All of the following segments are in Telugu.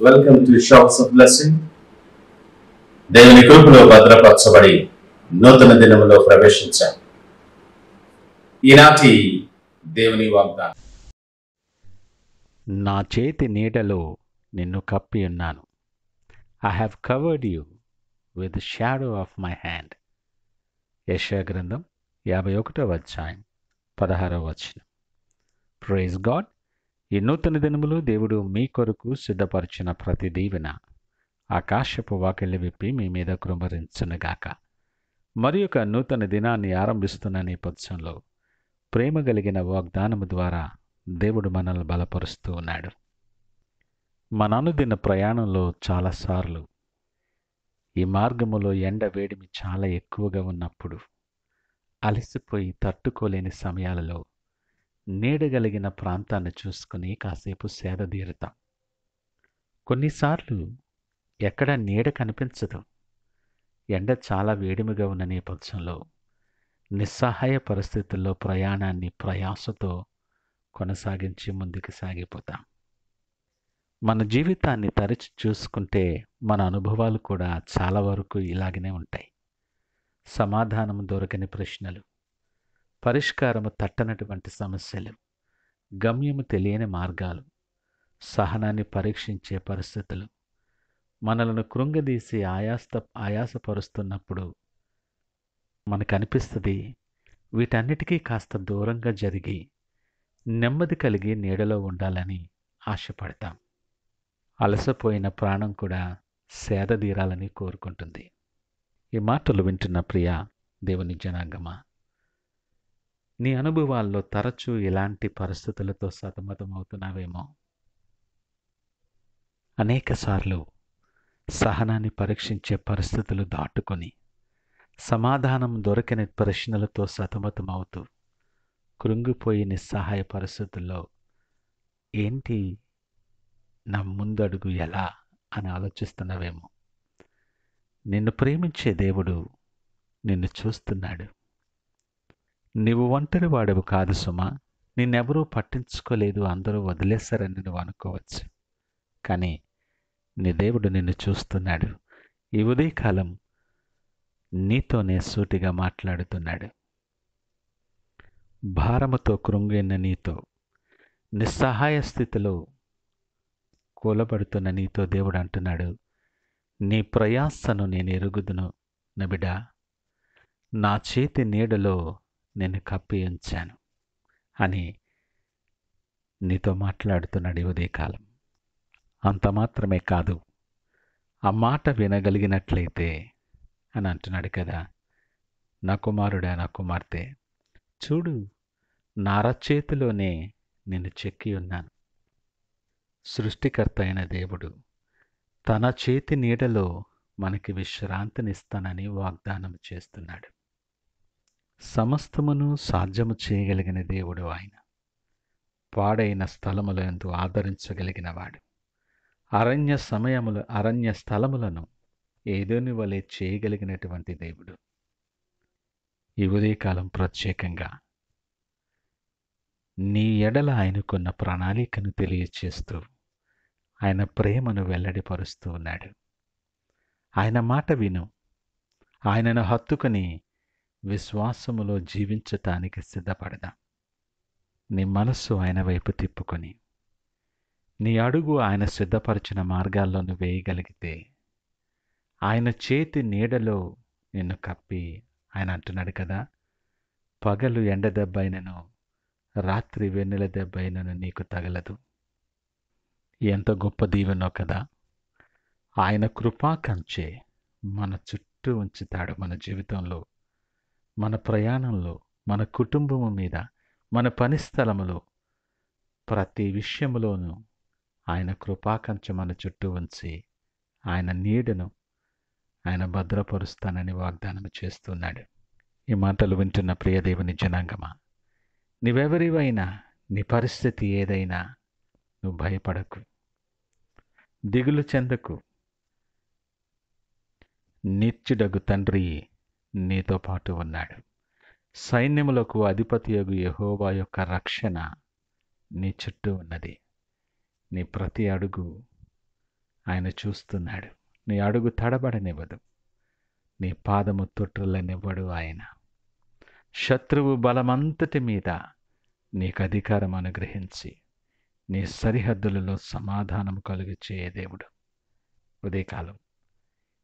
Welcome to shops of blessing. దేవుని కృపలో భద్రపరచబడి నూతన దినములో ప్రవేశించాం. ఈనాటి దేవుని వాగ్దానం, నా చేతి నీడలో నిన్ను కప్పి ఉన్నాను. I have covered you with the shadow of my hand. యెషయా గ్రంథం 51వ అధ్యాయం 16వ వచనం. Praise God. ఈ నూతన దినములు దేవుడు మీ కొరకు సిద్ధపరిచిన ప్రతి దీవెన ఆకాశపు వాకిళ్ళు విప్పి మీ మీద కృమరించునుగాక. మరి ఒక నూతన దినాన్ని ఆరంభిస్తున్న నేపథ్యంలో ప్రేమ కలిగిన వాగ్దానము ద్వారా దేవుడు మనల్ని బలపరుస్తూ ఉన్నాడు. మన అనుదిన ప్రయాణంలో చాలాసార్లు ఈ మార్గములో ఎండ వేడిమి చాలా ఎక్కువగా ఉన్నప్పుడు, అలసిపోయి తట్టుకోలేని సమయాలలో నీడగలిగిన ప్రాంతాన్ని చూసుకుని కాసేపు సేదతీరుతాం. కొన్నిసార్లు ఎక్కడ నీడ కనిపించదు. ఎండ చాలా వేడిమిగా ఉన్న నేపథ్యంలో నిస్సహాయ పరిస్థితుల్లో ప్రయాణాన్ని ప్రయాసతో కొనసాగించి ముందుకు సాగిపోతాం. మన జీవితాన్ని తరచి చూసుకుంటే మన అనుభవాలు కూడా చాలా వరకు ఇలాగనే ఉంటాయి. సమాధానం దొరకని ప్రశ్నలు, పరిష్కారము తట్టనటువంటి సమస్యలు, గమ్యము తెలియని మార్గాలు, సహనాన్ని పరీక్షించే పరిస్థితులు, మనలను కృంగదీసి ఆయాసపరుస్తున్నప్పుడు మనకు అనిపిస్తుంది వీటన్నిటికీ కాస్త దూరంగా జరిగి నెమ్మది కలిగి నీడలో ఉండాలని ఆశపడతాం. అలసపోయిన ప్రాణం కూడా సేదతీరాలని కోరుకుంటుంది. ఈ మాటలు వింటున్న ప్రియ దేవుని జనాంగమా, నీ అనుభవాల్లో తరచూ ఇలాంటి పరిస్థితులతో సతమతమవుతున్నావేమో. అనేకసార్లు సహనాన్ని పరీక్షించే పరిస్థితులు దాటుకొని సమాధానం దొరకని ప్రశ్నలతో సతమతమవుతూ కృంగిపోయి నిస్సహాయ పరిస్థితుల్లో ఏంటి నా ముందడుగు ఎలా అని ఆలోచిస్తున్నావేమో. నిన్ను ప్రేమించే దేవుడు నిన్ను చూస్తున్నాడు. నీవు ఒంటరి వాడవు కాదు సుమా. నిన్నెవరూ పట్టించుకోలేదు, అందరూ వదిలేశారని నువ్వు అనుకోవచ్చు. కానీ నీ దేవుడు నిన్ను చూస్తున్నాడు. ఈ ఉదయకాలం నీతోనే సూటిగా మాట్లాడుతున్నాడు. భారముతో కృంగిన నీతో, నిస్సహాయ స్థితిలో కూలబడుతున్న నీతో దేవుడు అంటున్నాడు, నీ ప్రయాసను నేను ఎరుగుదును నా బిడ్డ. నా చేతి నీడలో నేను కప్పి ఉంచాను అని నీతో మాట్లాడుతున్నాడు ఈ ఉదయకాలం. అంత మాత్రమే కాదు, ఆ మాట వినగలిగినట్లయితే అని అంటున్నాడు కదా, నా కుమారుడా, నా కుమార్తె, చూడు నా అరచేతిలోనే నిన్ను చెక్కి ఉన్నాను. సృష్టికర్త అయిన దేవుడు తన చేతి నీడలో మనకి విశ్రాంతినిస్తానని వాగ్దానం చేస్తున్నాడు. సమస్తమును సాధ్యము చేయగలిగిన దేవుడు ఆయన. పాడైన స్థలములందు ఆదరించగలిగిన వాడు. అరణ్య స్థలములను ఏదోని వలె చేయగలిగినటువంటి దేవుడు. ఈ ఉదయకాలం ప్రత్యేకంగా నీ ఎడల ఆయనకున్న ప్రణాళికను తెలియచేస్తూ ఆయన ప్రేమను వెల్లడిపరుస్తూ ఉన్నాడు. ఆయన మాట విను. ఆయనను హత్తుకొని విశ్వాసములో జీవించటానికి సిద్ధపడదాం. నీ మనస్సు ఆయన వైపు తిప్పుకొని నీ అడుగు ఆయన సిద్ధపరిచిన మార్గాల్లో నువ్వు వేయగలిగితే, ఆయన చేతి నీడలో నిన్ను కప్పి, ఆయన అంటున్నాడు కదా, పగలు ఎండ దెబ్బైనను రాత్రి వెన్నెల దెబ్బైనను నీకు తగలదు. ఎంత గొప్ప దీవెనో కదా. ఆయన కృపా కంచె మన చుట్టూ ఉంచుతాడు. మన జీవితంలో, మన ప్రయాణంలో, మన కుటుంబము మీద, మన పని స్థలములో, ప్రతి విషయంలోనూ ఆయన కృపాకంచె మన చుట్టూ ఉంచి ఆయన నీడను ఆయన భద్రపరుస్తానని వాగ్దానం చేస్తున్నాడు. ఈ మాటలు వింటున్న ప్రియదేవుని జనాంగమా, నీవెవరివైనా, నీ పరిస్థితి ఏదైనా నువ్వు భయపడకు, దిగులు చెందకు. నిత్యుడగు తండ్రి నీతో పాటు ఉన్నాడు. సైన్యములకు అధిపతియగు యెహోవా యొక్క రక్షణ నీ చుట్టూ ఉన్నది. నీ ప్రతి అడుగు ఆయన చూస్తున్నాడు. నీ అడుగు తడబడనివ్వదు, నీ పాదము తొట్రులనివ్వడు ఆయన. శత్రువు బలమంతటి మీద నీకు అధికారం అనుగ్రహించి నీ సరిహద్దులలో సమాధానం కలుగు చేయే దేవుడు. ఉదయకాలం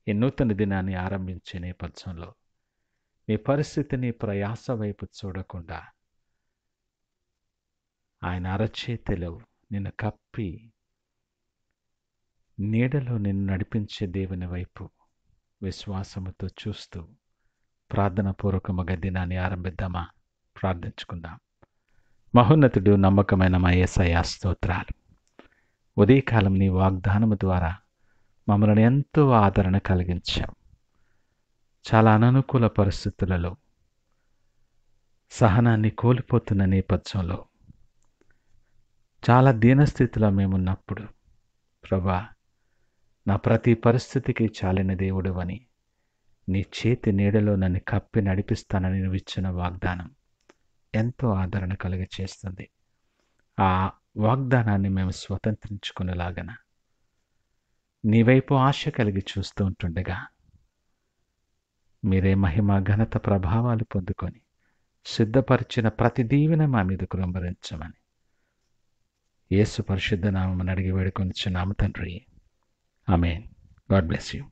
ఈ నూతన దినాన్ని ఆరంభించే నేపథ్యంలో నీ పరిస్థితిని ప్రయాస వైపు చూడకుండా ఆయన అరచేతిలో నిన్ను కప్పి నీడలో నిన్ను నడిపించే దేవుని వైపు విశ్వాసముతో చూస్తూ ప్రార్థనాపూర్వకముగా దినాన్ని ఆరంభిద్దామా? ప్రార్థించుకుందాం. మహోన్నతుడు, నమ్మకమైన మా యేసయ్యా స్తోత్రాలు. ఉదయకాలం నీ వాగ్దానము ద్వారా మమ్మల్ని ఎంతో ఆదరణ కలిగించావు. చాలా అననుకూల పరిస్థితులలో సహనాన్ని కోల్పోతున్న నేపథ్యంలో చాలా దీనస్థితిలో మేమున్నప్పుడు ప్రభా, నా ప్రతి పరిస్థితికి చాలిన దేవుడు అని నీ చేతి నీడలో నన్ను కప్పి నడిపిస్తానని నువ్వు ఇచ్చిన వాగ్దానం ఎంతో ఆదరణ కలిగచేస్తుంది. ఆ వాగ్దానాన్ని మేము స్వతంత్రించుకునేలాగన నీ వైపు ఆశ కలిగి చూస్తూ ఉంటుండగా మీరే మహిమ ఘనత ప్రభావాలు పొందుకొని సిద్ధపరిచిన ప్రతి దీవెన మా మీద కురంభరించమని యేసు పరిశుద్ధ నామమున అడిగి వేడుకొనిచున్నాము తండ్రి. ఆమేన్. God bless you.